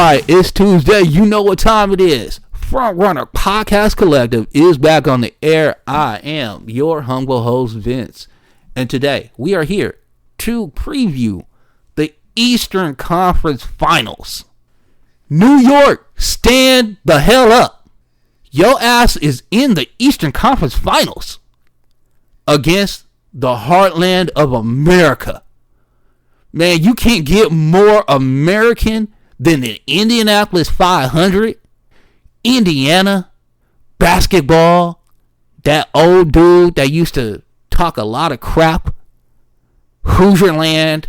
Alright, it's Tuesday. You know what time it is. Frontrunner Podcast Collective is back on the air. I am your humble host, Vince. And today, we are here to preview the Eastern Conference Finals. New York, stand the hell up. Your ass is in the Eastern Conference Finals against the heartland of America. Man, you can't get more American than the Indianapolis 500. Indiana basketball. That old dude that used to talk a lot of crap. Hoosierland.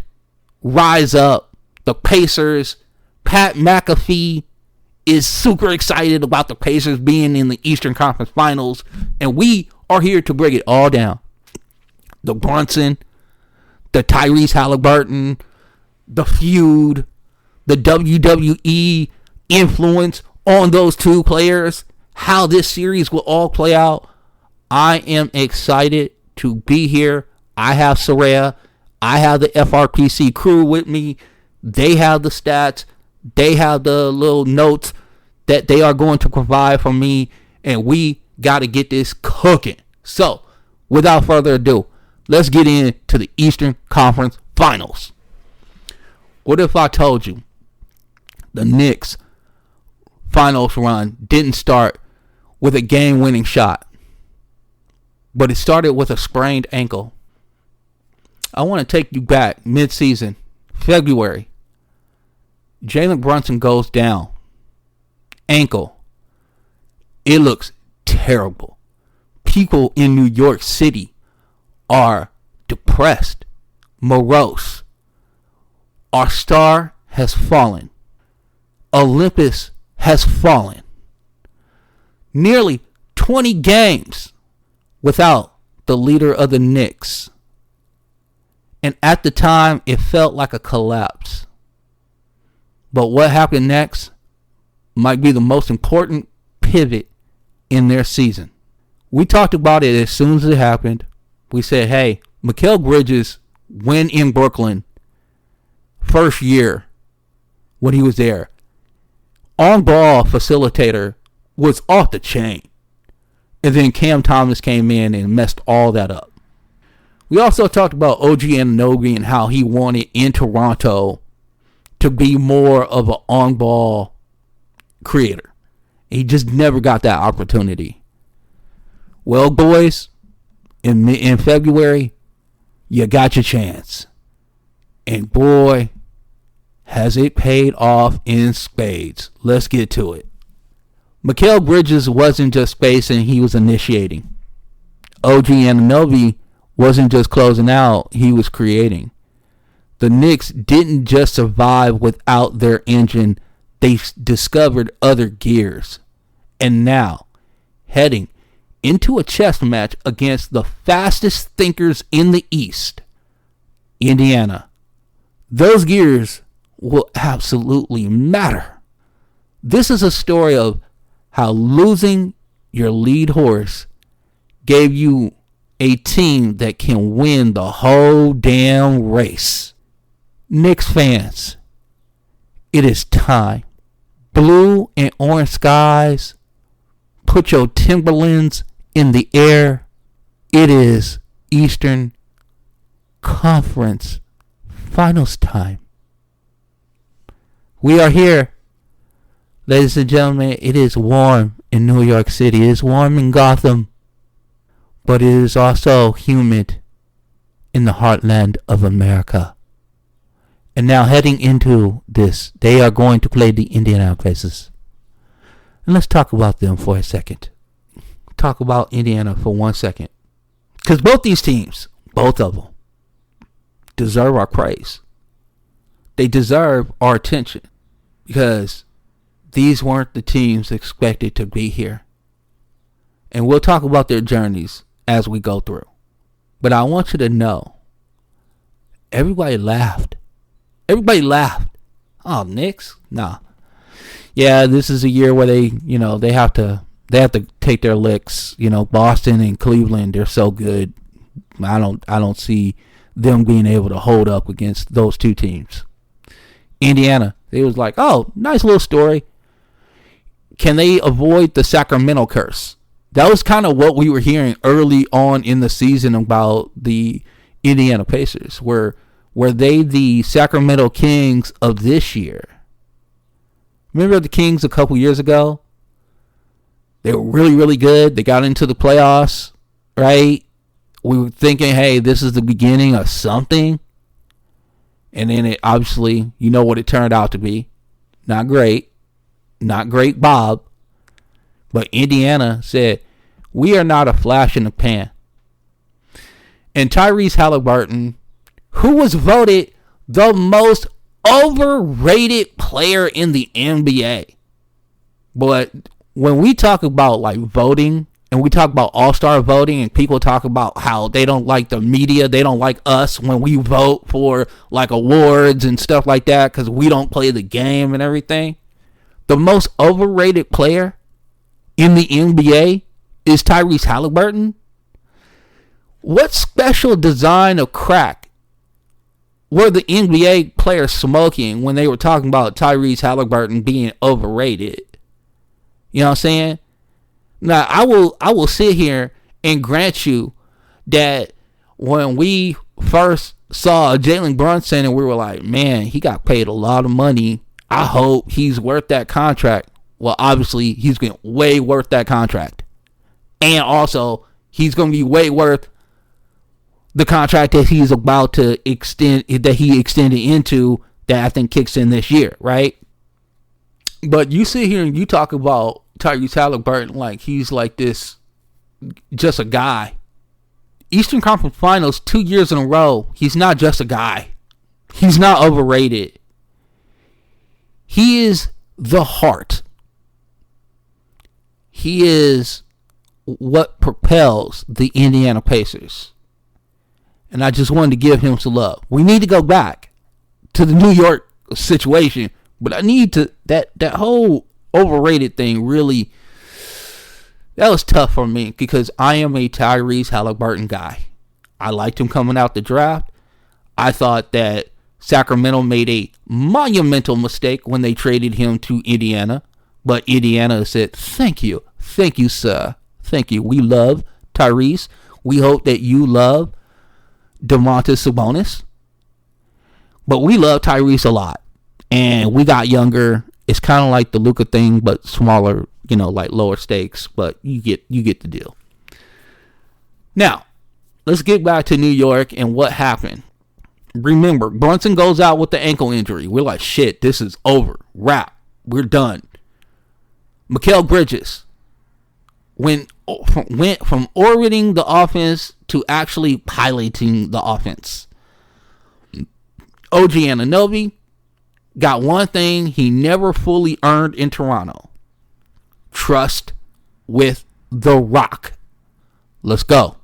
Rise up. The Pacers. Pat McAfee is super excited about the Pacers being in the Eastern Conference Finals. And we are here to break it all down. The Brunson. The Tyrese Halliburton. The feud. The WWE influence on those two players. How this series will all play out. I am excited to be here. I have Soraya. I have the FRPC crew with me. They have the stats. They have the little notes that they are going to provide for me. And we got to get this cooking. So, without further ado, let's get into the Eastern Conference Finals. What if I told you the Knicks finals run didn't start with a game-winning shot, but it started with a sprained ankle? I want to take you back mid-season, February. Jalen Brunson goes down. Ankle. It looks terrible. People in New York City are depressed, morose. Our star has fallen. Olympus has fallen. Nearly 20 games without the leader of the Knicks. And at the time, it felt like a collapse. But what happened next might be the most important pivot in their season. We talked about it as soon as it happened. We said, hey, Mikal Bridges, when in Brooklyn, first year when he was there, on-ball facilitator was off the chain. And then Cam Thomas came in and messed all that up. We also talked about OG Anunoby and how he wanted in Toronto to be more of an on-ball creator. He just never got that opportunity. Well, boys, in February, you got your chance. And boy, has it paid off in spades. Let's get to it. Mikal Bridges wasn't just spacing, he was initiating. OG Anunoby wasn't just closing out, he was creating. The Knicks didn't just survive without their engine, they discovered other gears. And now, heading into a chess match against the fastest thinkers in the East, Indiana, those gears will absolutely matter. This is a story of how losing your lead horse gave you a team that can win the whole damn race. Knicks fans, it is time. Blue and orange skies, put your Timberlands in the air. It is Eastern Conference Finals time. We are here. Ladies and gentlemen, it is warm in New York City. It is warm in Gotham. But it is also humid in the heartland of America. And now heading into this, they are going to play the Indiana Pacers. And let's talk about them for a second. Talk about Indiana for 1 second. Because both these teams, both of them, deserve our praise. They deserve our attention. Because these weren't the teams expected to be here. And we'll talk about their journeys as we go through. But I want you to know, everybody laughed. Everybody laughed. Oh, Knicks? Nah. Yeah, this is a year where they have to take their licks. Boston and Cleveland, they're so good. I don't see them being able to hold up against those two teams. Indiana. They was like, oh, nice little story. Can they avoid the Sacramento curse? That was kind of what we were hearing early on in the season about the Indiana Pacers. Were they the Sacramento Kings of this year? Remember the Kings a couple years ago? They were really, really good. They got into the playoffs, right? We were thinking, hey, this is the beginning of something. And then it obviously, you know what it turned out to be. Not great. Not great, Bob. But Indiana said, we are not a flash in the pan. And Tyrese Halliburton, who was voted the most overrated player in the NBA. But when we talk about like voting, and we talk about all-star voting, and people talk about how they don't like the media, they don't like us when we vote for like awards and stuff like that because we don't play the game and everything. The most overrated player in the NBA is Tyrese Halliburton. What special design of crack were the NBA players smoking when they were talking about Tyrese Halliburton being overrated? You know what I'm saying? Now, I will sit here and grant you that when we first saw Jalen Brunson and we were like, man, he got paid a lot of money. I hope he's worth that contract. Well, obviously, he's going to be way worth that contract. And also, he's going to be way worth the contract that he's about to extend, that he extended into, that I think kicks in this year, right? But you sit here and you talk about Tyrese Halliburton like he's like this, just a guy. Eastern Conference Finals 2 years in a row. He's not just a guy. He's not overrated. He is the heart. He is what propels the Indiana Pacers. And I just wanted to give him some love. We need to go back to the New York situation, but I need to, that whole overrated thing really, that was tough for me because I am a Tyrese Halliburton guy. I liked him coming out the draft. I thought that Sacramento made a monumental mistake when they traded him to Indiana, but Indiana said, thank you, sir, thank you. We love Tyrese. We hope that you love Domantas Sabonis, but we love Tyrese a lot, and we got younger. It's kind of like the Luka thing, but smaller, you know, like lower stakes, but you get the deal. Now, let's get back to New York and what happened. Remember, Brunson goes out with the ankle injury. We're like, shit, this is over. Wrap. We're done. Mikal Bridges went from orbiting the offense to actually piloting the offense. OG Anunoby got one thing he never fully earned in Toronto. Trust with the Rock. Let's go.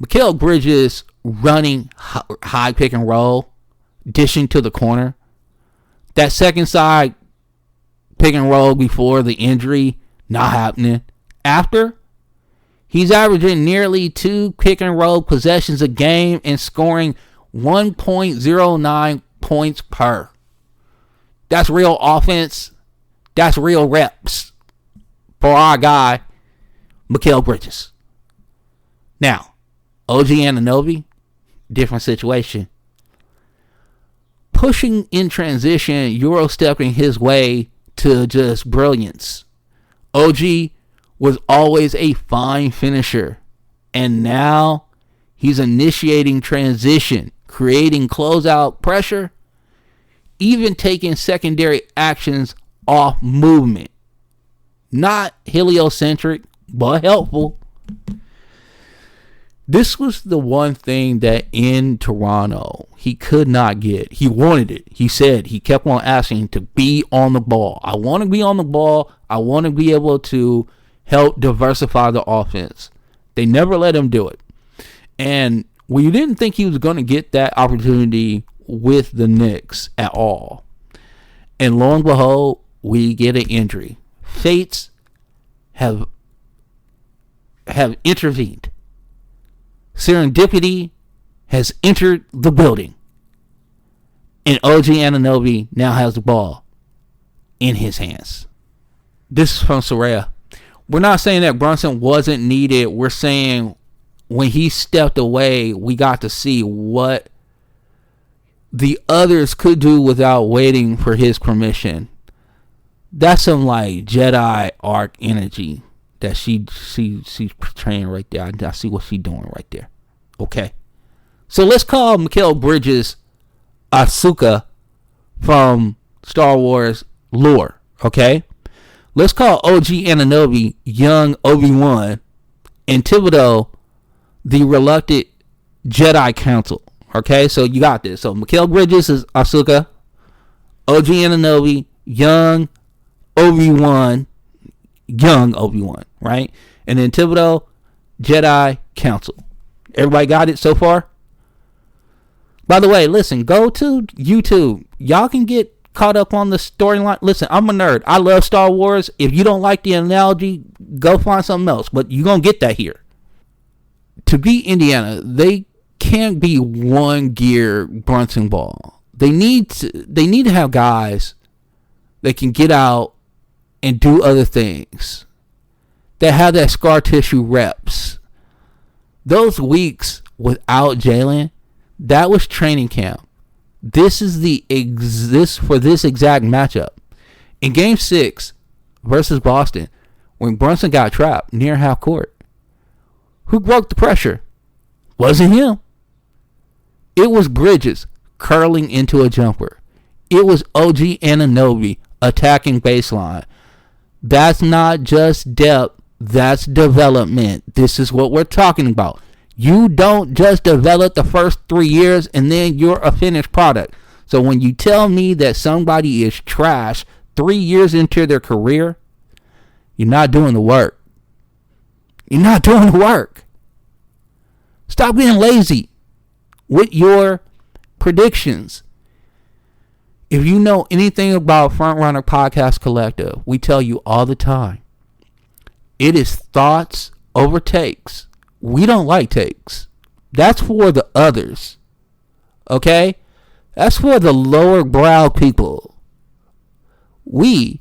Mikal Bridges running high pick and roll, dishing to the corner. That second side pick and roll before the injury, not happening. After, he's averaging nearly 2 pick and roll possessions a game and scoring 1.09 points per. That's real offense. That's real reps for our guy, Mikal Bridges. Now, OG Anunoby, different situation. Pushing in transition, Euro stepping his way to just brilliance. OG was always a fine finisher, and now he's initiating transition, creating closeout pressure, even taking secondary actions off movement. Not heliocentric, but helpful. This was the one thing that in Toronto he could not get. He wanted it. He said, he kept on asking to be on the ball. I want to be on the ball. I want to be able to help diversify the offense. They never let him do it. And we didn't think he was going to get that opportunity with the Knicks at all. And lo and behold, we get an injury. Fates have intervened. Serendipity has entered the building. And OG Anunoby now has the ball in his hands. This is from Soraya. We're not saying that Brunson wasn't needed. We're saying when he stepped away, we got to see what the others could do without waiting for his permission. That's some like Jedi arc energy that she's portraying right there. I see what she's doing right there. Okay. So let's call Mikal Bridges Ahsoka from Star Wars lore. Okay. Let's call OG Anunoby young Obi-Wan, and Thibodeau the reluctant Jedi Council. Okay, so you got this. So Mikal Bridges is Ahsoka, OG Anunoby young Obi-Wan, right? And then Thibodeau Jedi Council. Everybody got it so far? By the way, listen, go to YouTube. Y'all can get caught up on the storyline. Listen, I'm a nerd. I love Star Wars. If you don't like the analogy, go find something else. But you're going to get that here. To beat Indiana, they can't be one gear Brunson ball. They need to have guys that can get out and do other things. That have that scar tissue reps. Those weeks without Jalen, that was training camp. This is for this exact matchup. In Game 6 versus Boston, when Brunson got trapped near half court, who broke the pressure? Wasn't him. It was Bridges curling into a jumper. It was OG Anunoby attacking baseline. That's not just depth, that's development. This is what we're talking about. You don't just develop the first 3 years and then you're a finished product. So when you tell me that somebody is trash 3 years into their career, you're not doing the work. You're not doing the work. Stop being lazy with your predictions. If you know anything about Frontrunner Podcast Collective, we tell you all the time, it is thoughts over takes. We don't like takes. That's for the others. Okay? That's for the lower brow people. We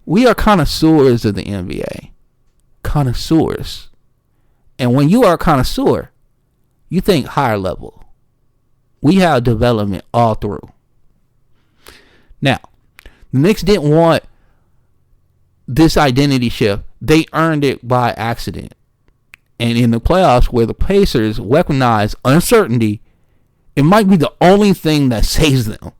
are connoisseurs of the NBA. Connoisseurs. And when you are a connoisseur, you think higher level. We have development all through. Now, the Knicks didn't want this identity shift. They earned it by accident. And in the playoffs, where the Pacers weaponize uncertainty, it might be the only thing that saves them.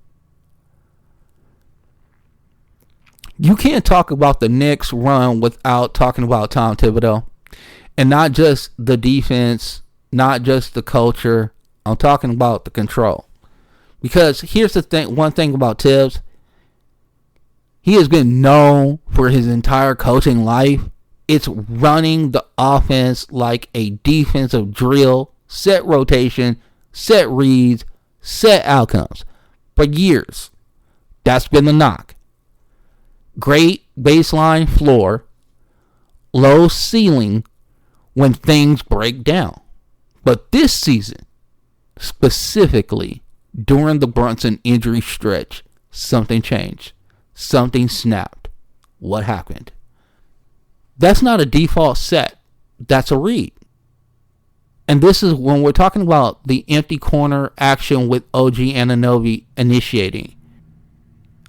You can't talk about the Knicks run without talking about Tom Thibodeau. And not just the defense, not just the culture. I'm talking about the control. Because here's the thing, one thing about Tibbs. He has been known for his entire coaching life. It's running the offense like a defensive drill, set rotation, set reads, set outcomes. For years, that's been the knock. Great baseline floor, low ceiling when things break down. But this season, specifically during the Brunson injury stretch, something changed. Something snapped. What happened? That's not a default set. That's a read. And this is when we're talking about the empty corner action with OG Anunoby initiating.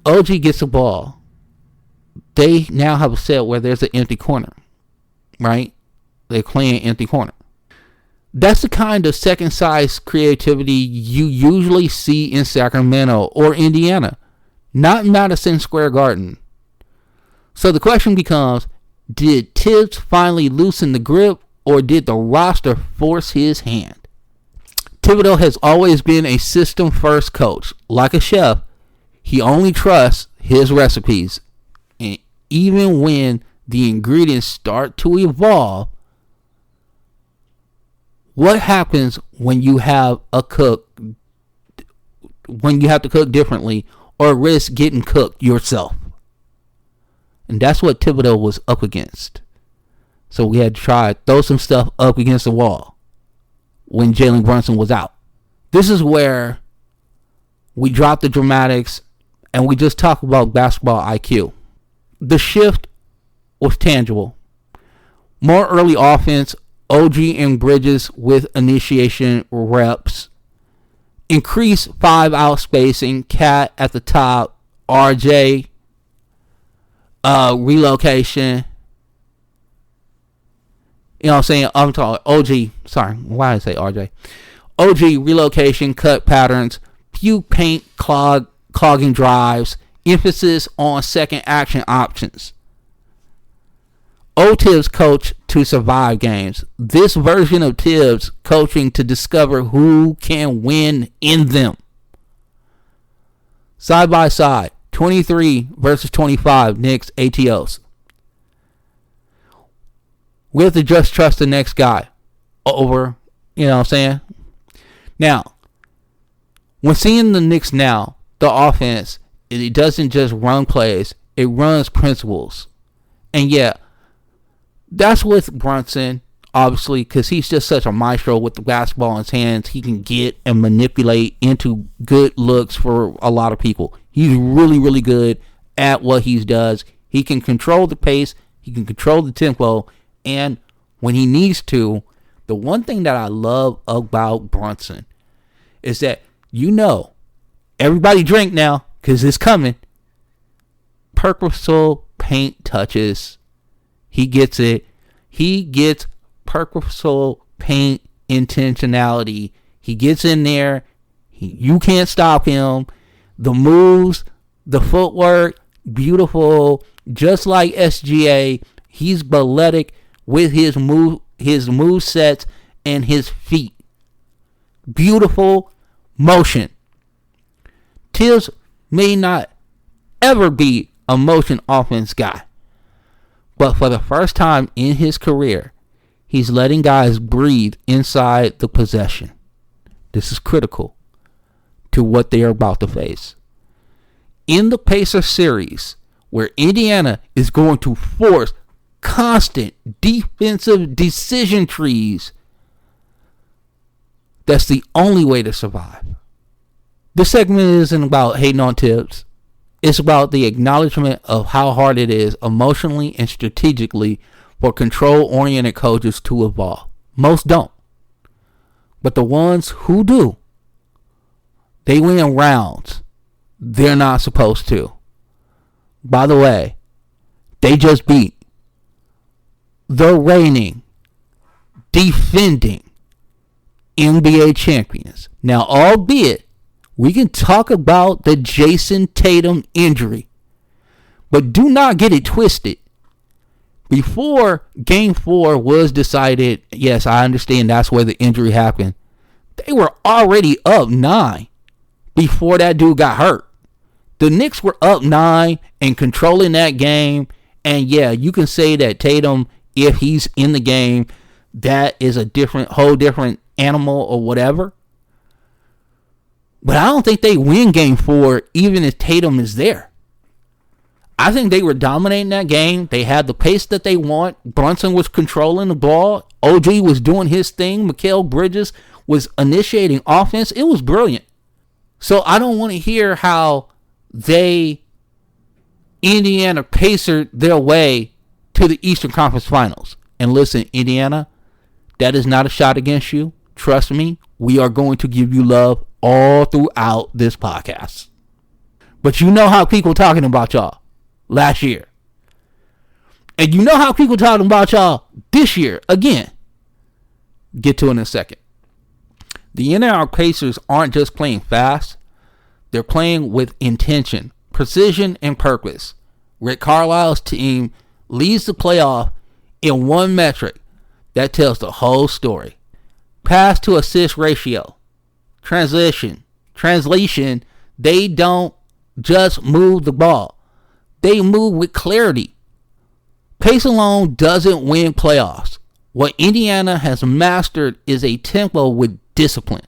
OG gets the ball. They now have a set where there's an empty corner. Right? They're playing empty corner. That's the kind of second size creativity you usually see in Sacramento or Indiana. Not Madison Square Garden. So the question becomes, did Tibbs finally loosen the grip, or did the roster force his hand? Thibodeau has always been a system-first coach. Like a chef, he only trusts his recipes. And even when the ingredients start to evolve, what happens when you have to cook differently or risk getting cooked yourself? And that's what Thibodeau was up against. So we had to try to throw some stuff up against the wall when Jalen Brunson was out. This is where We drop the dramatics, and we just talk about basketball IQ. The shift was tangible. More early offense, OG and Bridges with initiation reps. Increased 5-out spacing, Cat at the top, RJ, relocation. You know what I'm saying? I'm talking OG. Sorry, why did I say RJ? OG, relocation, cut patterns, few paint clogging drives, emphasis on second action options. Tibbs coach to survive games. This version of Tibbs coaching to discover who can win in them. Side by side, 23 versus 25 Knicks ATOs. We have to just trust the next guy over, you know what I'm saying? Now, when seeing the Knicks now, the offense, it doesn't just run plays, it runs principles. And yeah, that's with Brunson, obviously, because he's just such a maestro with the basketball in his hands. He can get and manipulate into good looks for a lot of people. He's really, really good at what he does. He can control the pace. He can control the tempo. And when he needs to, the one thing that I love about Brunson is that, you know, everybody drink now because it's coming. Purposeful paint touches. He gets it. He gets purposeful paint intentionality. He gets in there. You can't stop him. The moves, the footwork, beautiful. Just like SGA, he's balletic with his move sets and his feet. Beautiful motion. Tibbs may not ever be a motion offense guy, but for the first time in his career, he's letting guys breathe inside the possession. This is critical to what they are about to face. In the Pacers series, where Indiana is going to force constant defensive decision trees, that's the only way to survive. This segment isn't about hating on Tibbs. It's about the acknowledgement of how hard it is emotionally and strategically for control-oriented coaches to evolve. Most don't. But the ones who do, they win rounds they're not supposed to. By the way, they just beat the reigning, defending NBA champions. Now, albeit, we can talk about the Jason Tatum injury, but do not get it twisted. Before Game 4 was decided, yes, I understand that's where the injury happened. They were already up 9 before that dude got hurt. The Knicks were up 9 and controlling that game. And yeah, you can say that Tatum, if he's in the game, that is a whole different animal or whatever. But I don't think they win Game 4 even if Tatum is there. I think they were dominating that game. They had the pace that they want. Brunson was controlling the ball. OG was doing his thing. Mikal Bridges was initiating offense. It was brilliant. So I don't want to hear how Indiana pacered their way to the Eastern Conference Finals. And listen, Indiana, that is not a shot against you. Trust me, we are going to give you love all throughout this podcast. But you know how people talking about y'all last year. And you know how people talking about y'all this year again. Get to it in a second. The Indiana Pacers aren't just playing fast. They're playing with intention, precision, and purpose. Rick Carlisle's team leads the playoff in one metric that tells the whole story. Pass to assist ratio. Translation, they don't just move the ball. They move with clarity. Pace alone doesn't win playoffs. What Indiana has mastered is a tempo with discipline.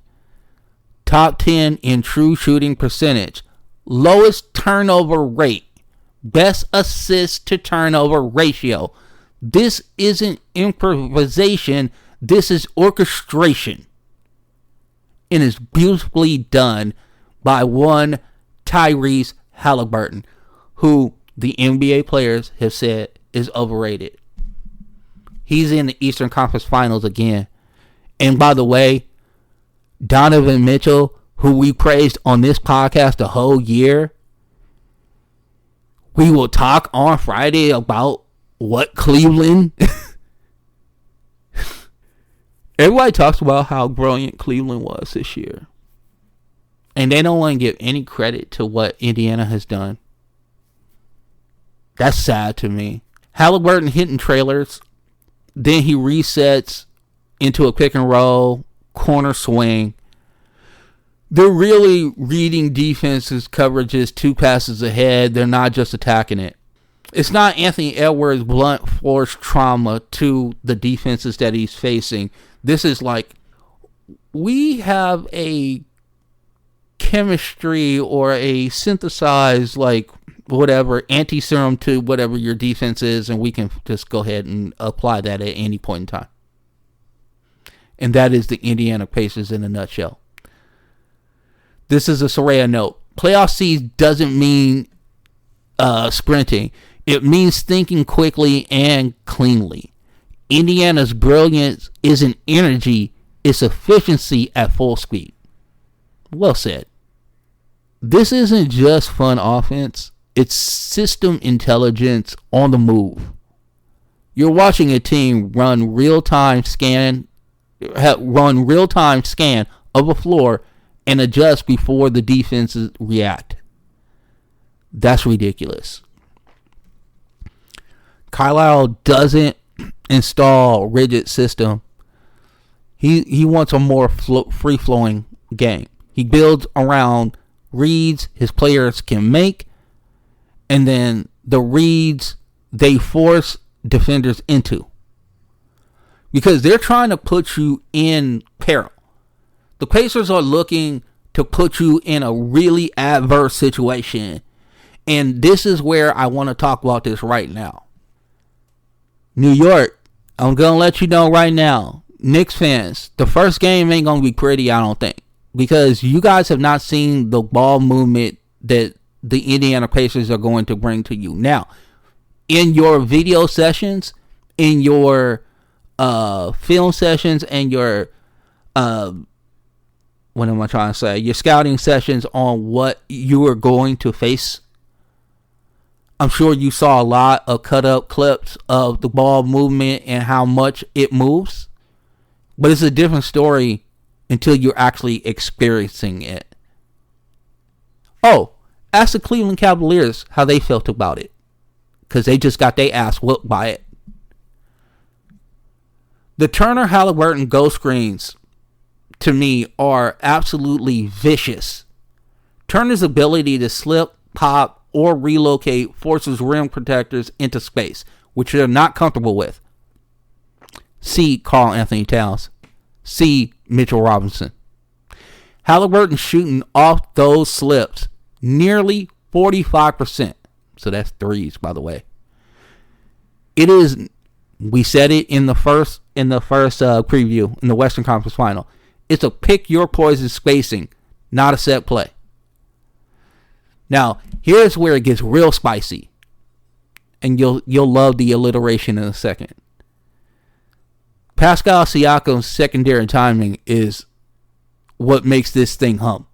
Top 10 in true shooting percentage. Lowest turnover rate. Best assist to turnover ratio. This isn't improvisation. This is orchestration. And it's beautifully done by one Tyrese Halliburton, who the NBA players have said is overrated. He's in the Eastern Conference Finals again. And by the way, Donovan Mitchell, who we praised on this podcast the whole year, we will talk on Friday about what Cleveland... Everybody talks about how brilliant Cleveland was this year. And they don't want to give any credit to what Indiana has done. That's sad to me. Halliburton hitting trailers. Then he resets into a pick and roll, corner swing. They're really reading defenses' coverages 2 passes ahead. They're not just attacking it. It's not Anthony Edwards' blunt force trauma to the defenses that he's facing. This is like, we have a chemistry or a synthesized, like, whatever, anti-serum to whatever your defense is, and we can just go ahead and apply that at any point in time. And that is the Indiana Pacers in a nutshell. This is a Soraya note. Playoff seed doesn't mean sprinting. It means thinking quickly and cleanly. Indiana's brilliance isn't energy, it's efficiency at full speed. Well said. This isn't just fun offense, it's system intelligence on the move. You're watching a team run real-time scan of a floor and adjust before the defenses react. That's ridiculous. Carlisle doesn't install rigid system. He wants a more free-flowing game. He builds around reads his players can make, and then the reads they force defenders into. Because they're trying to put you in peril. The Pacers are looking to put you in a really adverse situation. And this is where I want to talk about this right now. New York, I'm going to let you know right now, Knicks fans, the first game ain't going to be pretty, I don't think. Because you guys have not seen the ball movement that the Indiana Pacers are going to bring to you. Now, in your video sessions, in your film sessions, and your, what am I trying to say? Your scouting sessions on what you are going to face, I'm sure you saw a lot of cut up clips of the ball movement and how much it moves. But it's a different story until you're actually experiencing it. Oh, ask the Cleveland Cavaliers how they felt about it. Because they just got their ass whooped by it. The Turner Halliburton ghost screens, to me, are absolutely vicious. Turner's ability to slip, pop, or relocate forces rim protectors into space, which they're not comfortable with. See Karl Anthony Towns. See Mitchell Robinson. Halliburton shooting off those slips nearly 45%. So that's threes, by the way. It is, we said it in the first preview in the Western Conference Final. It's a pick your poison spacing, not a set play. Now, here's where it gets real spicy. And you'll love the alliteration in a second. Pascal Siakam's secondary timing is what makes this thing hum.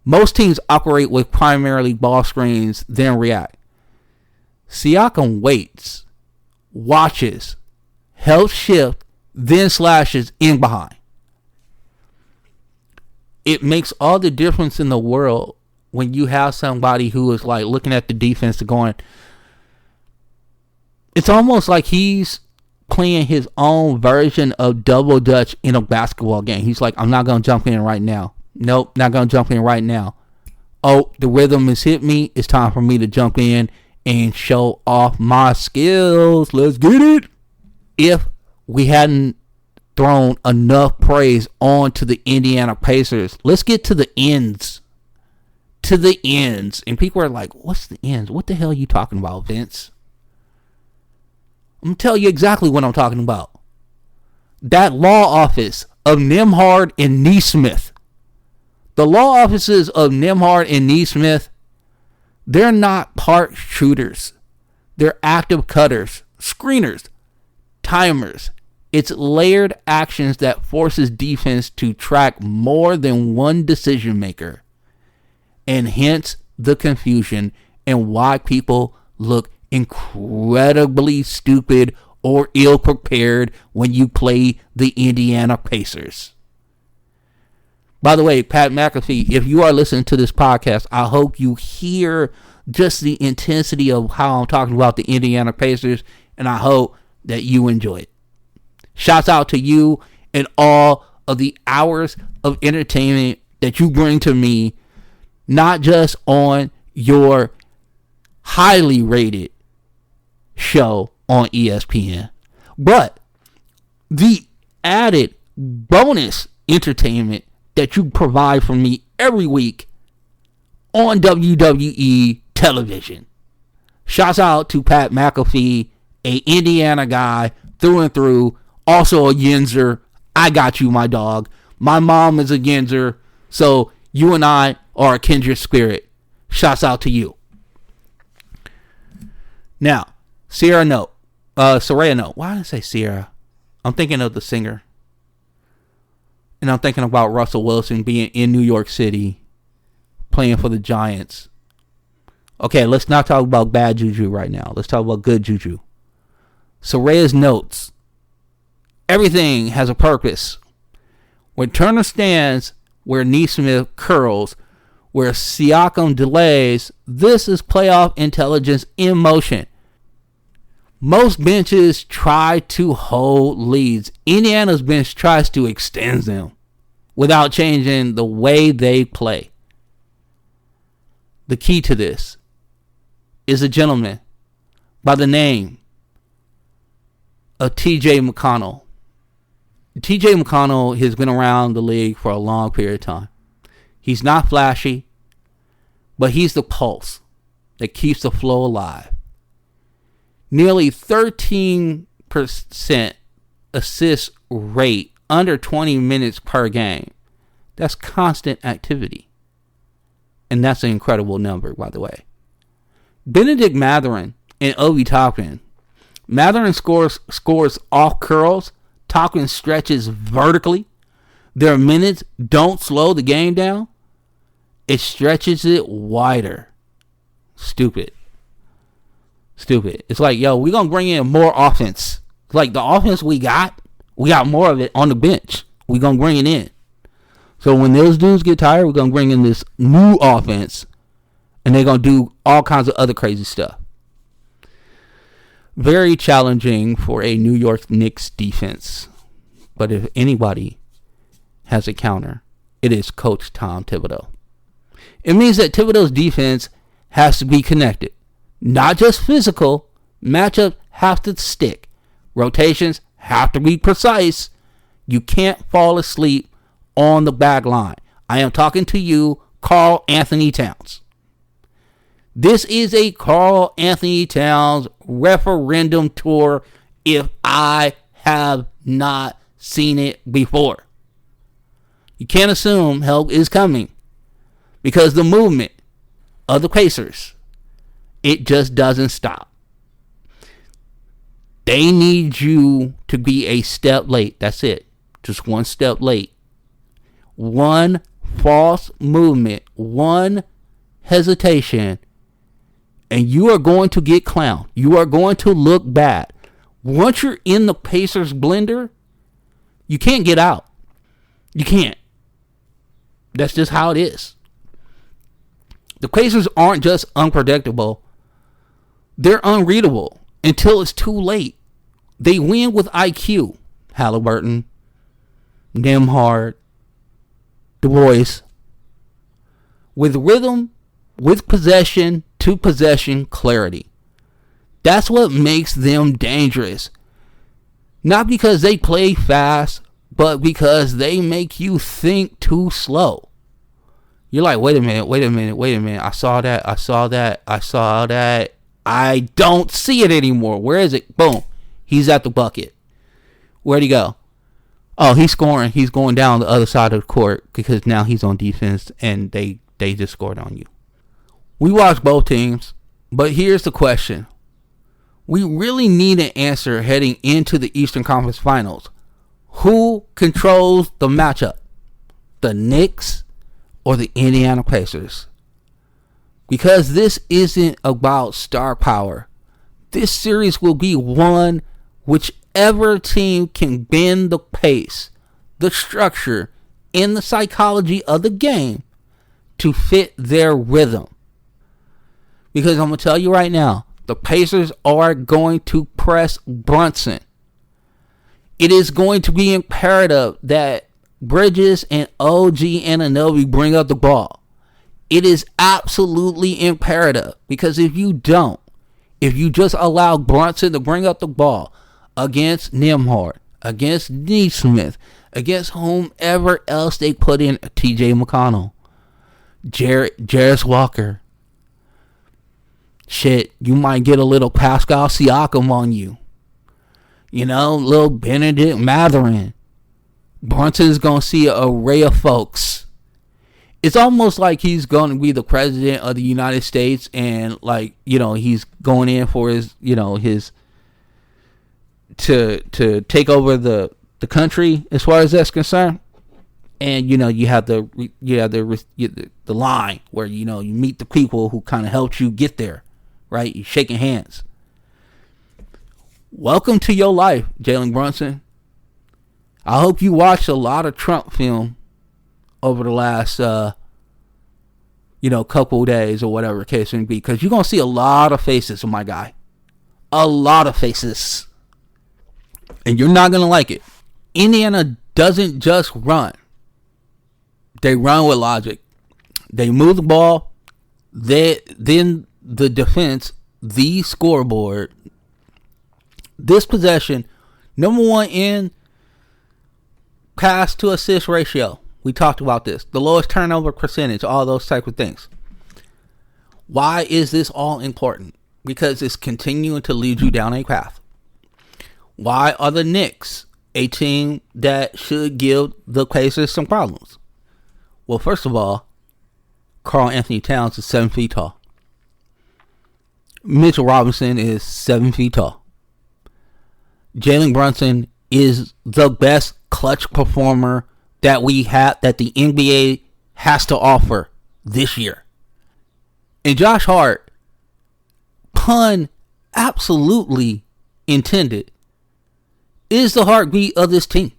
Most teams operate with primarily ball screens, then react. Siakam waits, watches, helps shift, then slashes in behind. It makes all the difference in the world when you have somebody who is like looking at the defense and going, it's almost like he's playing his own version of double dutch in a basketball game. He's like, I'm not going to jump in right now. Nope, not going to jump in right now. Oh, the rhythm has hit me. It's time for me to jump in and show off my skills. Let's get it. If we hadn't thrown enough praise on to the Indiana Pacers, let's get to the ends. To the ends. And people are like, what's the ends? What the hell are you talking about, Vince? I'm going to tell you exactly what I'm talking about. That law office of Nimhard and Neesmith. The law offices of Nembhard and Neesmith, they're not part shooters. They're active cutters, screeners, timers. It's layered actions that forces defense to track more than one decision maker. And hence the confusion and why people look incredibly stupid or ill prepared when you play the Indiana Pacers. By the way, Pat McAfee, if you are listening to this podcast, I hope you hear just the intensity of how I'm talking about the Indiana Pacers, and I hope that you enjoy it. Shouts out to you and all of the hours of entertainment that you bring to me, not just on your highly rated show on ESPN, but the added bonus entertainment that you provide for me every week on WWE television. Shouts out to Pat McAfee, a Indiana guy through and through, also a Yinzer. I got you, my dog. My mom is a Yinzer, so you and I are a kindred spirit. Shouts out to you. Now, Soraya Note. Why did I say Sierra? I'm thinking of the singer. And I'm thinking about Russell Wilson being in New York City, playing for the Giants. Okay, let's not talk about bad juju right now. Let's talk about good juju. Soraya's notes. Everything has a purpose. When Turner stands, where Neesmith curls, where Siakam delays, this is playoff intelligence in motion. Most benches try to hold leads. Indiana's bench tries to extend them without changing the way they play. The key to this is a gentleman by the name of T.J. McConnell. T.J. McConnell has been around the league for a long period of time. He's not flashy, but he's the pulse that keeps the flow alive. Nearly 13% assist rate under 20 minutes per game. That's constant activity. And that's an incredible number, by the way. Benedict Mathurin and Obi Toppin. Mathurin scores off curls. Toppin stretches vertically. Their minutes don't slow the game down. It stretches it wider. Stupid. It's like, yo, we're going to bring in more offense. It's like the offense we got more of it on the bench. We're going to bring it in. So when those dudes get tired, we're going to bring in this new offense. And they're going to do all kinds of other crazy stuff. Very challenging for a New York Knicks defense. But if anybody has a counter, it is Coach Tom Thibodeau. It means that Thibodeau's defense has to be connected. Not just physical. Matchups have to stick. Rotations have to be precise. You can't fall asleep on the back line. I am talking to you, Karl Anthony Towns. This is a Karl Anthony Towns referendum tour if I have not seen it before. You can't assume help is coming because the movement of the Pacers, it just doesn't stop. They need you to be a step late. That's it. Just one step late. One false movement, one hesitation, and you are going to get clowned. You are going to look bad. Once you're in the Pacers blender, you can't get out. You can't. That's just how it is. The Pacers aren't just unpredictable. They're unreadable until it's too late. They win with IQ. Halliburton, Nembhard, Du Bois. With rhythm, with possession to possession clarity. That's what makes them dangerous. Not because they play fast, but because they make you think too slow. You're like, wait a minute. I saw that. I don't see it anymore. Where is it? Boom. He's at the bucket. Where'd he go? Oh, he's scoring. He's going down the other side of the court because now he's on defense and they just scored on you. We watched both teams, but here's the question. We really need an answer heading into the Eastern Conference Finals. Who controls the matchup? The Knicks or the Indiana Pacers? Because this isn't about star power. This series will be won whichever team can bend the pace, the structure, and the psychology of the game to fit their rhythm. Because I'm going to tell you right now, the Pacers are going to press Brunson. It is going to be imperative that Bridges and OG Anunoby bring up the ball. It is absolutely imperative, because if you don't, if you just allow Brunson to bring up the ball against Nembhard, against Neesmith, against whomever else they put in, TJ McConnell, Jarris Walker, shit, you might get a little Pascal Siakam on you. You know, little Benedict Mathurin. Brunson's going to see an array of folks. It's almost like he's going to be the president of the United States, and like, you know, he's going in for his, you know, his to take over the country as far as that's concerned. And you know, you have the line where, you know, you meet the people who kind of helped you get there, right? You're shaking hands. Welcome to your life, Jalen Brunson. I hope you watched a lot of Trump film over the last, couple of days or whatever the case may be, because you're going to see a lot of faces of my guy. A lot of faces. And you're not going to like it. Indiana doesn't just run. They run with logic. They move the ball. Then the defense, the scoreboard. This possession, number one in pass to assist ratio. We talked about this. The lowest turnover percentage, all those type of things. Why is this all important? Because it's continuing to lead you down a path. Why are the Knicks a team that should give the Pacers some problems? Well, first of all, Karl Anthony Towns is 7 feet tall. Mitchell Robinson is 7 feet tall. Jalen Brunson is the best clutch performer that we have, that the NBA has to offer this year. And Josh Hart, pun absolutely intended, is the heartbeat of this team.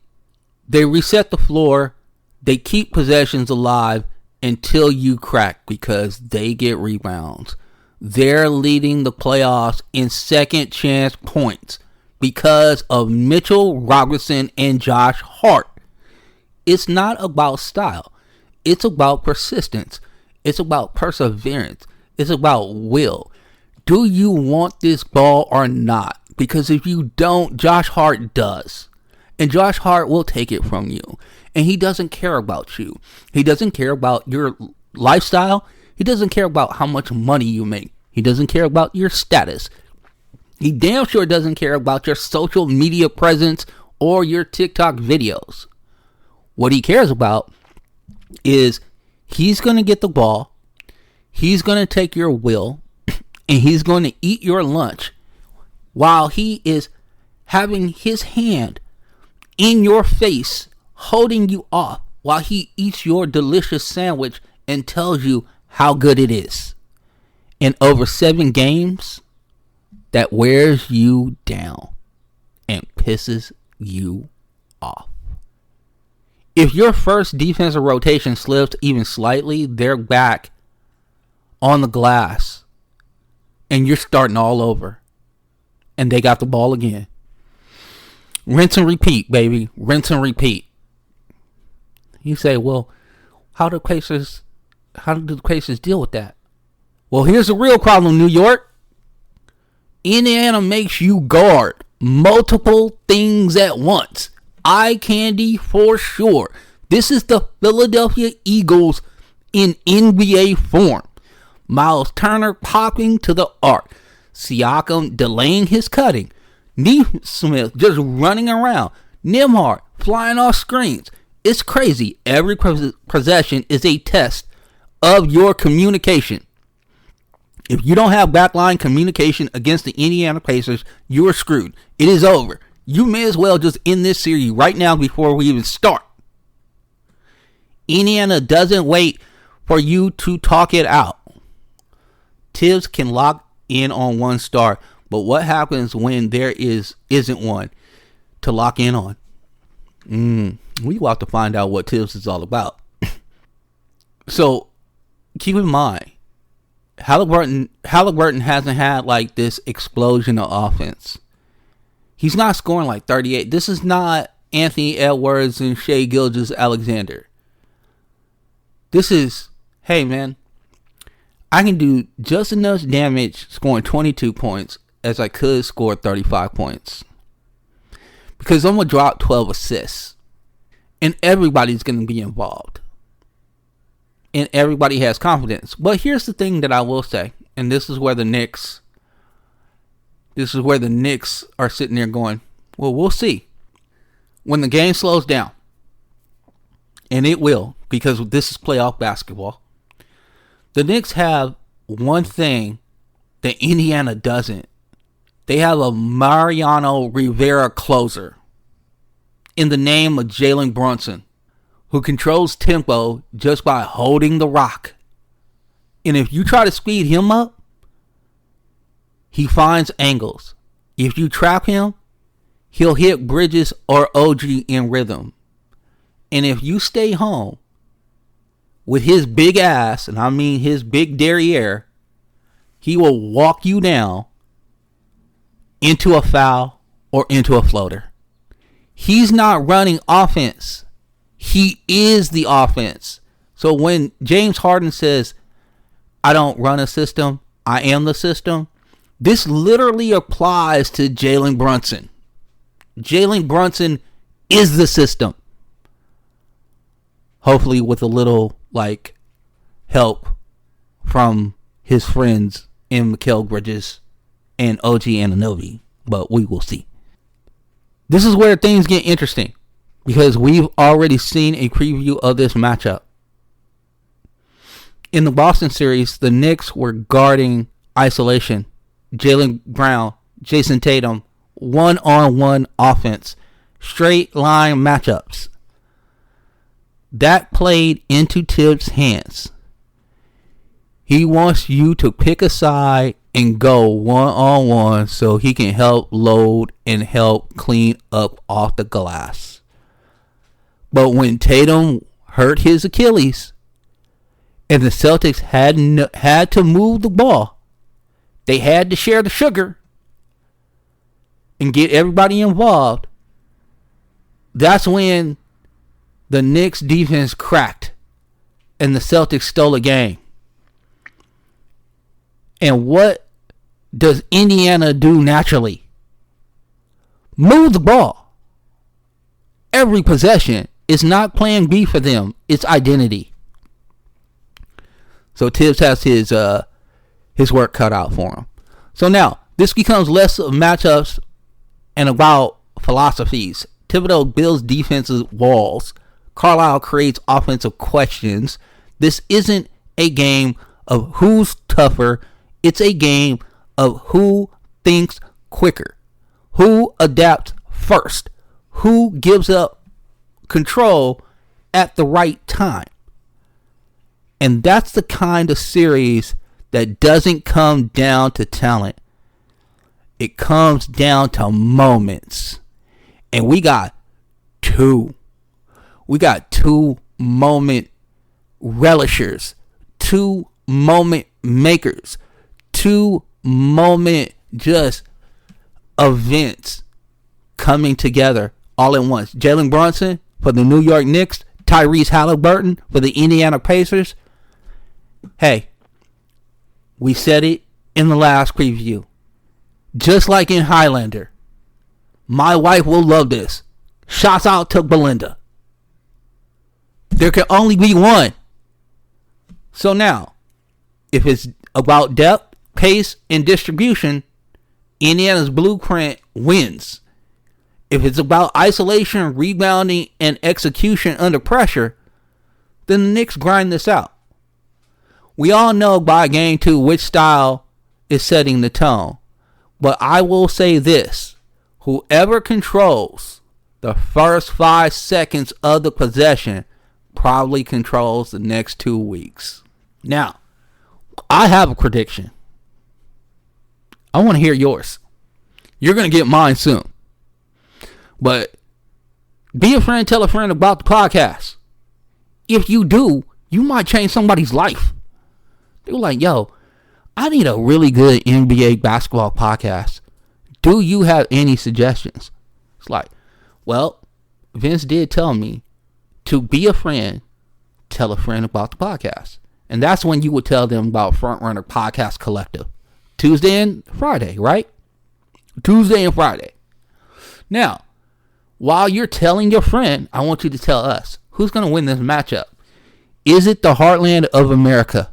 They reset the floor. They keep possessions alive until you crack, because they get rebounds. They're leading the playoffs in second chance points because of Mitchell Robinson and Josh Hart. It's not about style. It's about persistence. It's about perseverance. It's about will. Do you want this ball or not? Because if you don't, Josh Hart does. And Josh Hart will take it from you. And he doesn't care about you. He doesn't care about your lifestyle. He doesn't care about how much money you make. He doesn't care about your status. He damn sure doesn't care about your social media presence or your TikTok videos. What he cares about is he's going to get the ball, he's going to take your will, and he's going to eat your lunch while he is having his hand in your face, holding you off while he eats your delicious sandwich and tells you how good it is. And over 7 games, that wears you down and pisses you off. If your first defensive rotation slips even slightly, they're back on the glass and you're starting all over. And they got the ball again. Rinse and repeat, baby. Rinse and repeat. You say, well, how do the Pacers deal with that? Well, here's the real problem, New York. Indiana makes you guard multiple things at once. Eye candy for sure. This is the Philadelphia Eagles in NBA form. Myles Turner popping to the arc. Siakam delaying his cutting. Neesmith just running around. Nembhard flying off screens. It's crazy. Every possession is a test of your communication. If you don't have backline communication against the Indiana Pacers, you are screwed. It is over. You may as well just end this series right now before we even start. Indiana doesn't wait for you to talk it out. Tibbs can lock in on one star, but what happens when there isn't one to lock in on? We will have to find out what Tibbs is all about. So keep in mind, Halliburton hasn't had like this explosion of offense. He's not scoring like 38. This is not Anthony Edwards and Shai Gilgeous-Alexander. This is, hey man, I can do just enough damage scoring 22 points as I could score 35 points. Because I'm going to drop 12 assists. And everybody's going to be involved. And everybody has confidence. But here's the thing that I will say. And this is where the Knicks are sitting there going, well, we'll see. When the game slows down. And it will. Because this is playoff basketball. The Knicks have one thing that Indiana doesn't. They have a Mariano Rivera closer in the name of Jalen Brunson, who controls tempo just by holding the rock. And if you try to speed him up, he finds angles. If you trap him, he'll hit Bridges or OG in rhythm. And if you stay home with his big ass, and I mean his big derriere, he will walk you down into a foul or into a floater. He's not running offense. He is the offense. So when James Harden says, I don't run a system, I am the system, this literally applies to Jalen Brunson. Jalen Brunson is the system. Hopefully with a little help from his friends in Mikal Bridges and OG Anunoby, but we will see. This is where things get interesting because we've already seen a preview of this matchup. In the Boston series, the Knicks were guarding isolation. Jaylen Brown, Jason Tatum, one-on-one offense, straight line matchups. That played into Tibbs' hands. He wants you to pick a side and go one-on-one so he can help load and help clean up off the glass. But when Tatum hurt his Achilles and the Celtics had to move the ball, they had to share the sugar and get everybody involved. That's when the Knicks defense cracked and the Celtics stole a game. And what does Indiana do naturally? Move the ball. Every possession is not plan B for them. It's identity. So Tibbs has his work cut out for him. So now, this becomes less of matchups and about philosophies. Thibodeau builds defensive walls. Carlisle creates offensive questions. This isn't a game of who's tougher. It's a game of who thinks quicker, who adapts first, who gives up control at the right time. And that's the kind of series that doesn't come down to talent. It comes down to moments. And we got two. We got 2 moment relishers, 2 moment makers, 2 moment just events coming together all at once. Jalen Brunson for the New York Knicks, Tyrese Halliburton for the Indiana Pacers. Hey, we said it in the last preview. Just like in Highlander. My wife will love this. Shouts out to Belinda. There can only be one. So now, if it's about depth, pace, and distribution, Indiana's blueprint wins. If it's about isolation, rebounding, and execution under pressure, then the Knicks grind this out. We all know by game 2 which style is setting the tone. But I will say this. Whoever controls the first 5 seconds of the possession probably controls the next 2 weeks. Now, I have a prediction. I want to hear yours. You're going to get mine soon. But be a friend, tell a friend about the podcast. If you do, you might change somebody's life. They're like, yo, I need a really good NBA basketball podcast. Do you have any suggestions? It's like, well, Vince did tell me to be a friend, tell a friend about the podcast. And that's when you would tell them about Frontrunner Podcast Collective. Tuesday and Friday, right? Tuesday and Friday. Now, while you're telling your friend, I want you to tell us, who's going to win this matchup? Is it the heartland of America?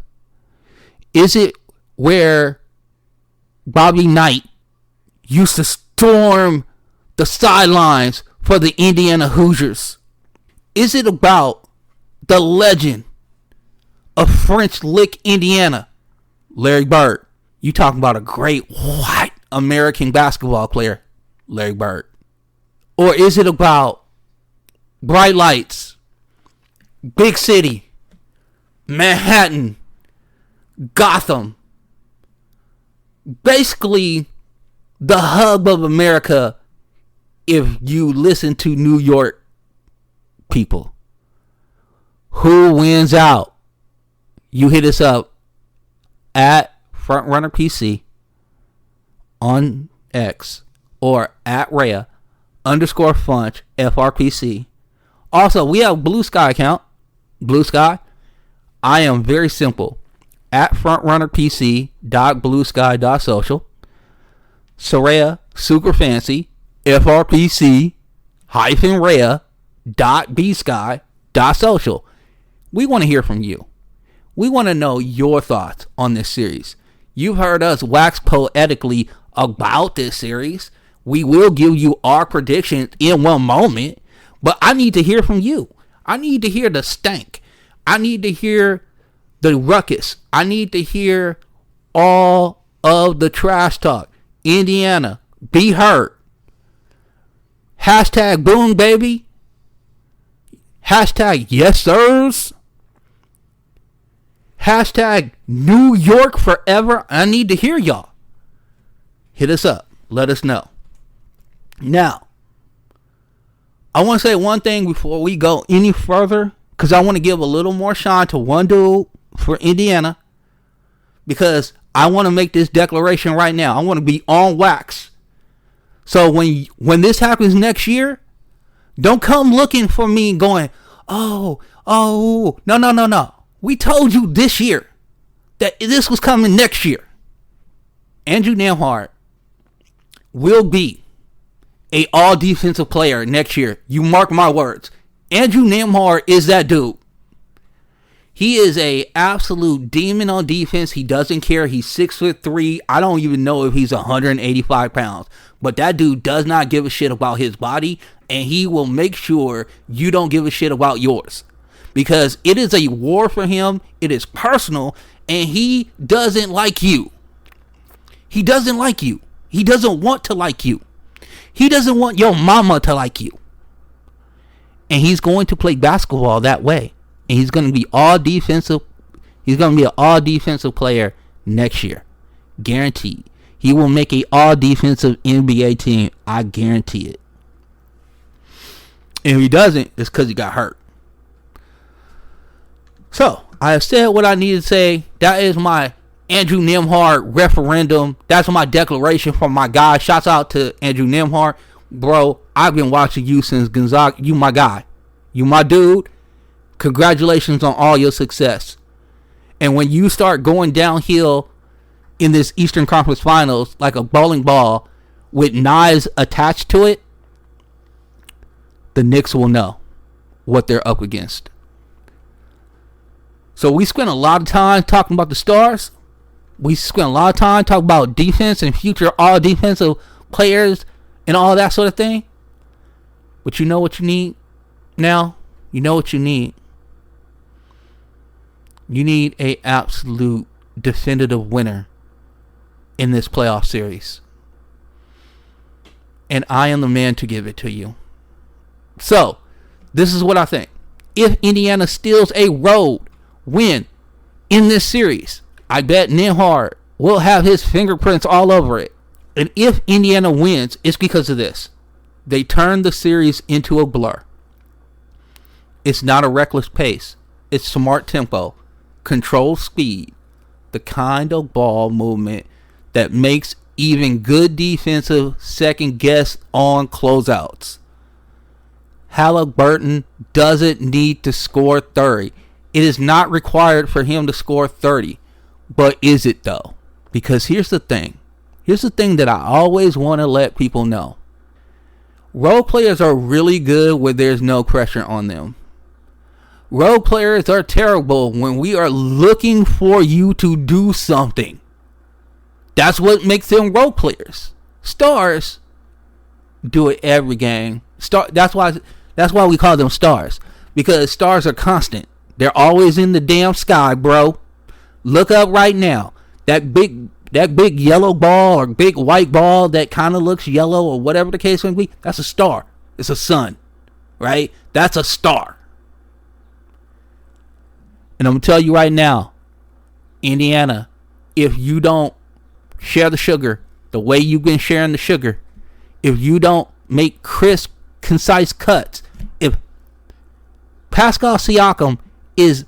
Is it where Bobby Knight used to storm the sidelines for the Indiana Hoosiers? Is it about the legend of French Lick, Indiana, Larry Bird? You talking about a great white American basketball player, Larry Bird. Or is it about bright lights, big city, Manhattan, Gotham, basically the hub of America if you listen to New York people? Who wins out? You hit us up at Frontrunner PC on X or at Rhea_Funch FRPC. Also, we have Blue Sky account. Blue Sky. I am very simple. At frontrunnerpc.bluesky.social. Soraya Super Fancy FRPC -Rhea.bsky.social. We want to hear from you. We want to know your thoughts on this series. You've heard us wax poetically about this series. We will give you our predictions in one moment, but I need to hear from you. I need to hear the stank. I need to hear the ruckus. I need to hear all of the trash talk. Indiana, be heard. Hashtag boom, baby. Hashtag yes, sirs. Hashtag New York forever. I need to hear y'all. Hit us up. Let us know. Now, I want to say one thing before we go any further, because I want to give a little more shine to one dude for Indiana, because I want to make this declaration right now. I want to be on wax. So when this happens next year, don't come looking for me going, no. We told you this year that this was coming next year. Andrew Nembhard will be a all defensive player next year. You mark my words. Andrew Nembhard is that dude. He is a absolute demon on defense. He doesn't care. He's 6'3". I don't even know if he's 185 pounds. But that dude does not give a shit about his body. And he will make sure you don't give a shit about yours. Because it is a war for him. It is personal. And he doesn't like you. He doesn't like you. He doesn't want to like you. He doesn't want your mama to like you. And he's going to play basketball that way. And he's going to be all defensive. He's going to be an all defensive player next year. Guaranteed. He will make an all defensive NBA team. I guarantee it. And if he doesn't, it's because he got hurt. So, I have said what I need to say. That is my Andrew Nembhard referendum. That's my declaration from my guy. Shouts out to Andrew Nembhard. Bro, I've been watching you since Gonzaga. You my guy. You my dude. Congratulations on all your success. And when you start going downhill in this Eastern Conference Finals like a bowling ball with knives attached to it, the Knicks will know what they're up against. So we spent a lot of time talking about the stars. We spent a lot of time talking about defense and future all defensive players and all that sort of thing. But you know what you need now? You know what you need? You need a absolute definitive winner in this playoff series. And I am the man to give it to you. So, this is what I think. If Indiana steals a road win in this series, I bet Nembhard will have his fingerprints all over it. And if Indiana wins, it's because of this. They turned the series into a blur. It's not a reckless pace. It's smart tempo, controlled speed, the kind of ball movement that makes even good defensive second guess on closeouts. Halliburton doesn't need to score 30. It is not required for him to score 30. But is it though? Because here's the thing. Here's the thing that I always want to let people know. Role players are really good when there's no pressure on them. Role players are terrible when we are looking for you to do something. That's what makes them role players. Stars do it every game. That's why we call them stars. Because stars are constant. They're always in the damn sky, bro. Look up right now. That big yellow ball or big white ball that kind of looks yellow or whatever the case may be, that's a star. It's a sun, right? That's a star. And I'm going to tell you right now, Indiana, if you don't share the sugar the way you've been sharing the sugar, if you don't make crisp, concise cuts, if Pascal Siakam is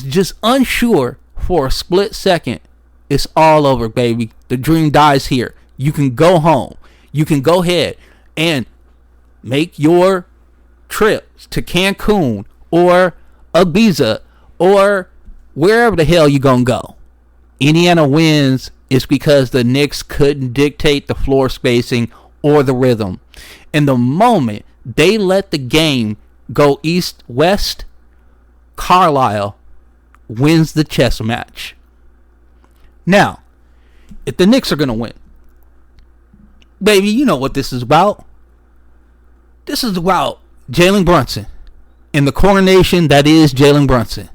just unsure for a split second, it's all over, baby. The dream dies here. You can go home. You can go ahead and make your trips to Cancun or Ibiza or wherever the hell you gonna go. Indiana wins is because the Knicks couldn't dictate the floor spacing or the rhythm. And the moment they let the game go east-west, Carlisle wins the chess match. Now, if the Knicks are going to win, baby, you know what this is about. This is about Jalen Brunson and the coronation that is Jalen Brunson.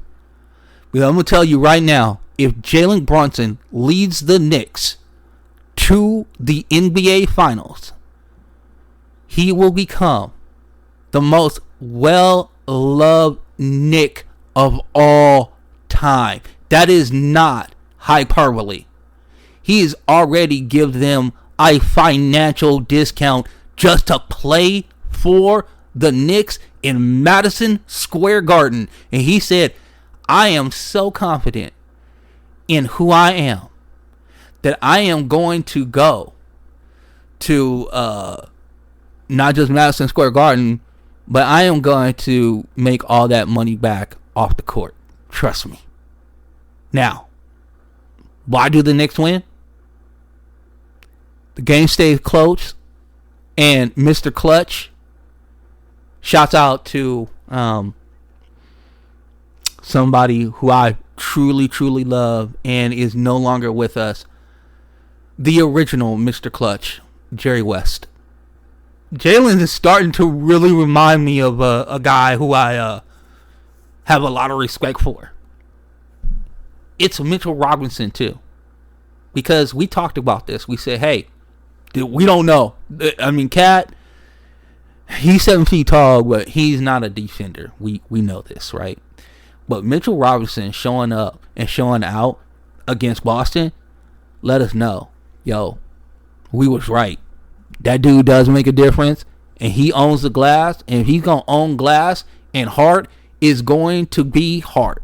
But I'm going to tell you right now, if Jalen Brunson leads the Knicks to the NBA Finals, he will become the most well-loved Knick of all time. That is not hyperbole. He has already given them a financial discount just to play for the Knicks in Madison Square Garden. And he said, I am so confident in who I am that I am going to go to not just Madison Square Garden, but I am going to make all that money back off the court. Trust me. Now, why do the Knicks win? The game stays close, and Mr. Clutch, shouts out to somebody who I truly, truly love and is no longer with us, the original Mr. Clutch, Jerry West. Jalen is starting to really remind me of a guy who I have a lot of respect for. It's Mitchell Robinson too, because we talked about this. We said, hey, dude, we don't know. I mean, Cat, he's 7 feet tall, but he's not a defender. We know this, right? But Mitchell Robinson showing up and showing out against Boston, let us know, yo, we was right. That dude does make a difference, and he owns the glass, and if he's going to own glass, and Hart is going to be Hart,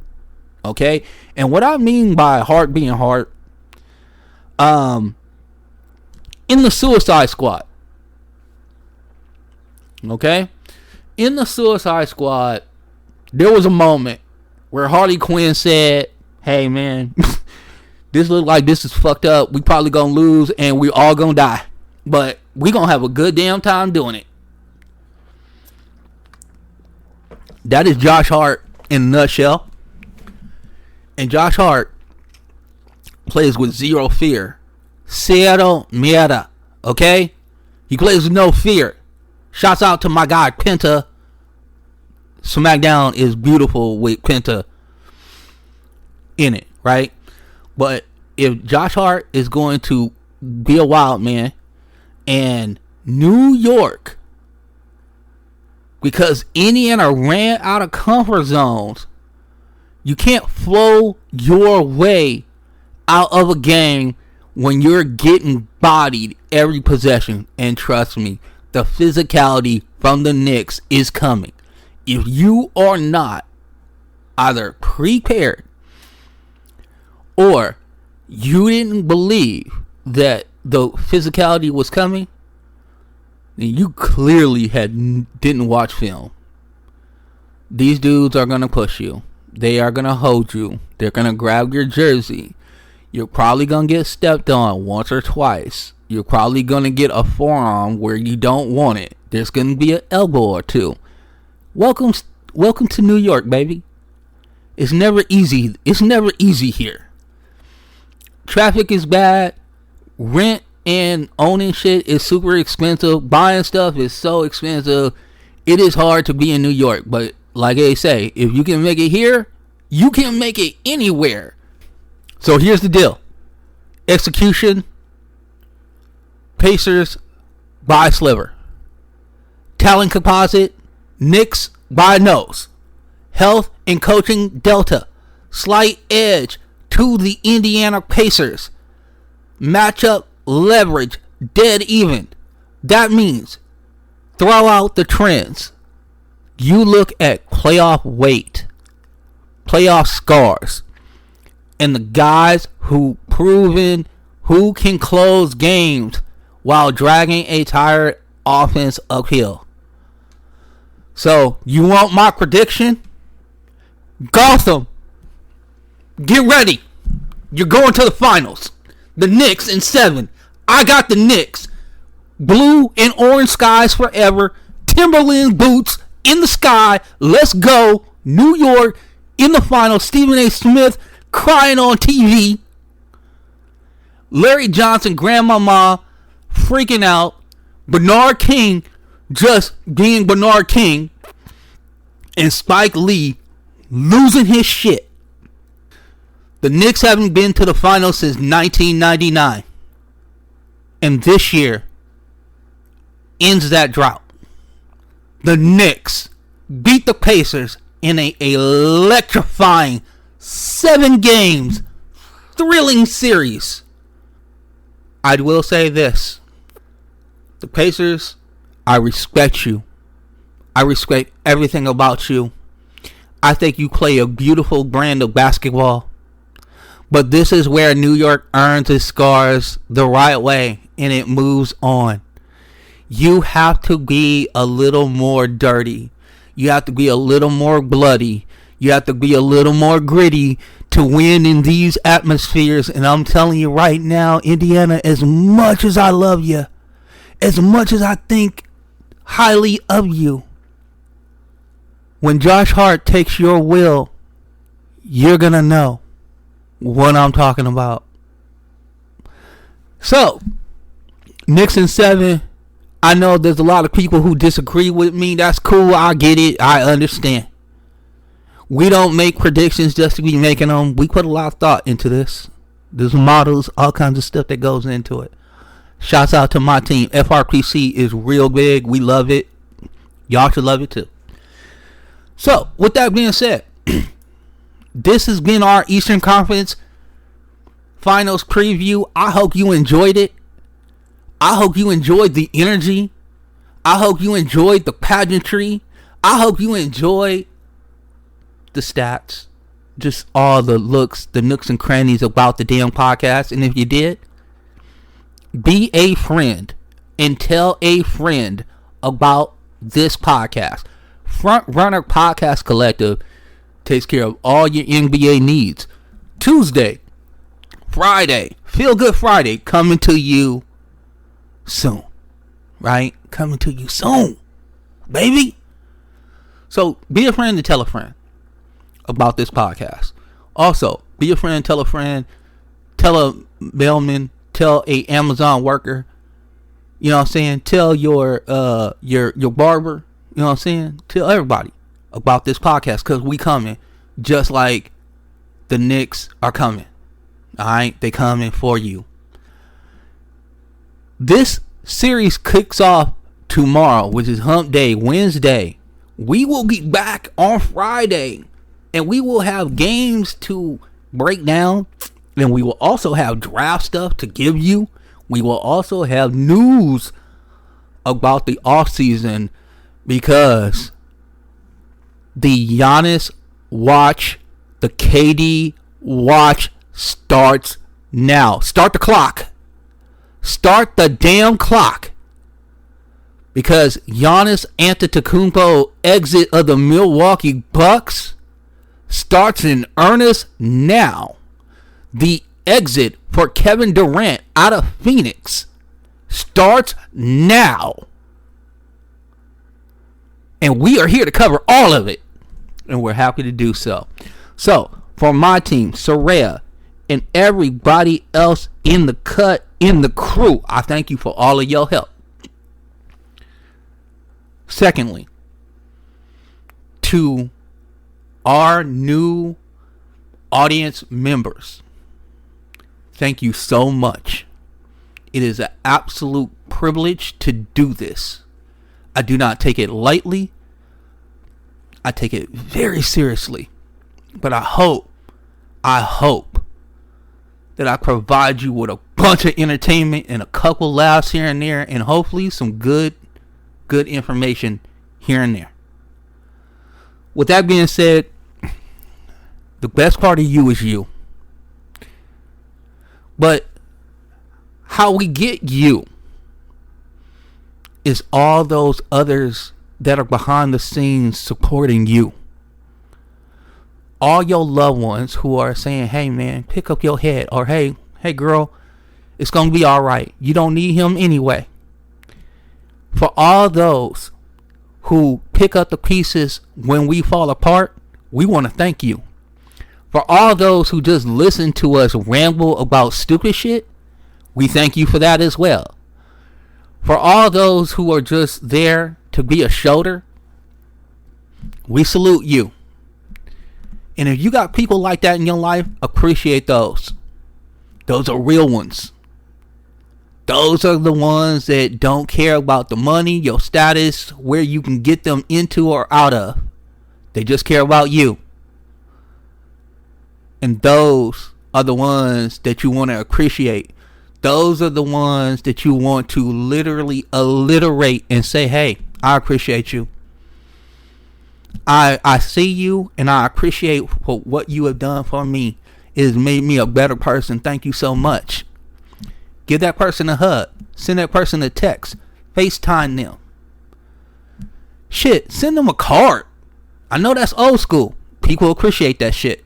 okay? And what I mean by Hart being Hart, in the Suicide Squad, okay? In the Suicide Squad, there was a moment where Harley Quinn said, hey, man, this look like this is fucked up. We probably going to lose, and we all going to die. But we going to have a good damn time doing it. That is Josh Hart in a nutshell. And Josh Hart plays with zero fear. Cero miedo. Okay? He plays with no fear. Shouts out to my guy Penta. SmackDown is beautiful with Penta in it, right? But if Josh Hart is going to be a wild man, and New York, because Indiana ran out of comfort zones, you can't flow your way out of a game when you're getting bodied every possession. And trust me, the physicality from the Knicks is coming. If you are not either prepared or you didn't believe that the physicality was coming, then you clearly didn't watch film. These dudes are going to push you. They are going to hold you. They're going to grab your jersey. You're probably going to get stepped on once or twice. You're probably going to get a forearm where you don't want it. There's going to be an elbow or two. Welcome to New York, baby. It's never easy. It's never easy here. Traffic is bad. Rent and owning shit is super expensive. Buying stuff is so expensive. It is hard to be in New York. But like they say, if you can make it here, you can make it anywhere. So here's the deal. Execution. Pacers by sliver. Talent composite. Knicks by nose. Health and coaching delta. Slight edge to the Indiana Pacers. Matchup leverage dead even. That means throw out the trends. You look at playoff weight, playoff scars, and the guys who proven who can close games while dragging a tired offense uphill. So, you want my prediction? Gotham, get ready. You're going to the finals. The Knicks in 7. I got the Knicks. Blue and orange skies forever. Timberland boots in the sky. Let's go. New York in the finals. Stephen A. Smith crying on TV. Larry Johnson, grandmama, freaking out. Bernard King just being Bernard King. And Spike Lee losing his shit. The Knicks haven't been to the finals since 1999. And this year ends that drought. The Knicks beat the Pacers in an electrifying 7 games thrilling series. I will say this. The Pacers, I respect you. I respect everything about you. I think you play a beautiful brand of basketball. But this is where New York earns its scars the right way, and it moves on. You have to be a little more dirty. You have to be a little more bloody. You have to be a little more gritty to win in these atmospheres. And I'm telling you right now, Indiana, as much as I love you, as much as I think highly of you, when Josh Hart takes your will, you're going to know what I'm talking about. So, Knicks in 7. I know there's a lot of people who disagree with me. That's cool. I get it. I understand. We don't make predictions just to be making them. We put a lot of thought into this. There's models, all kinds of stuff that goes into it. Shouts out to my team. FRPC is real big. We love it. Y'all should love it too. So, with that being said, this has been our Eastern Conference Finals preview. I hope you enjoyed it. I hope you enjoyed the energy. I hope you enjoyed the pageantry. I hope you enjoyed the stats. Just all the looks, the nooks and crannies about the damn podcast. And if you did, be a friend and tell a friend about this podcast. Front Runner Podcast Collective takes care of all your NBA needs. Tuesday, Friday, Feel Good Friday, coming to you soon. Right? Coming to you soon, baby. So, be a friend and tell a friend about this podcast. Also, be a friend, tell a friend, tell a mailman, tell a Amazon worker, You know what I'm saying? Tell your barber, you know what I'm saying? Tell everybody about this podcast, because we coming just like the Knicks are coming. Alright? They coming for you. This series kicks off tomorrow, which is Hump Day, Wednesday. We will be back on Friday, and we will have games to break down, and we will also have draft stuff to give you. We will also have news about the offseason, because the Giannis watch, the KD watch starts now. Start the clock. Start the damn clock. Because Giannis Antetokounmpo exit of the Milwaukee Bucks starts in earnest now. The exit for Kevin Durant out of Phoenix starts now. And we are here to cover all of it. And we're happy to do so. So, for my team, Soraya, and everybody else in the cut, in the crew, I thank you for all of your help. Secondly, to our new audience members, thank you so much. It is an absolute privilege to do this. I do not take it lightly. I take it very seriously. But I hope that I provide you with a bunch of entertainment and a couple laughs here and there, and hopefully some good information here and there. With that being said, the best part of you is you. But how we get you is all those others that are behind the scenes supporting you. All your loved ones who are saying, hey man, pick up your head, or hey girl, it's gonna be alright. You don't need him anyway. For all those who pick up the pieces when we fall apart, we want to thank you. For all those who just listen to us ramble about stupid shit, we thank you for that as well. For all those who are just there to be a shoulder, we salute you. And if you got people like that in your life, appreciate those. Those are real ones. Those are the ones that don't care about the money, your status, where you can get them into or out of. They just care about you. And those are the ones that you want to appreciate. Those are the ones that you want to literally alliterate and say, hey, I appreciate you. I see you, and I appreciate for what you have done for me. It has made me a better person. Thank you so much. Give that person a hug. Send that person a text. FaceTime them. Shit, send them a card. I know that's old school. People appreciate that shit.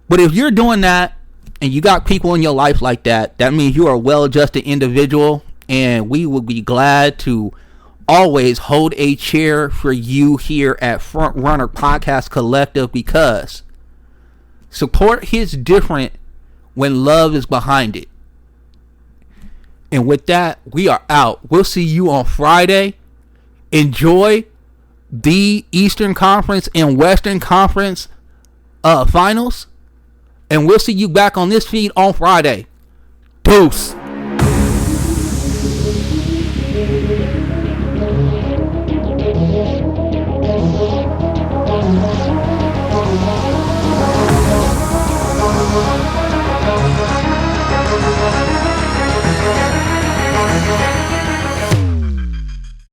But if you're doing that and you got people in your life like that, that means you are a well-adjusted individual, and we will be glad to always hold a chair for you here at Front Runner Podcast Collective, because support hits different when love is behind it. And with that, we are out. We'll see you on Friday. Enjoy the Eastern Conference and Western Conference finals. And we'll see you back on this feed on Friday. Deuce.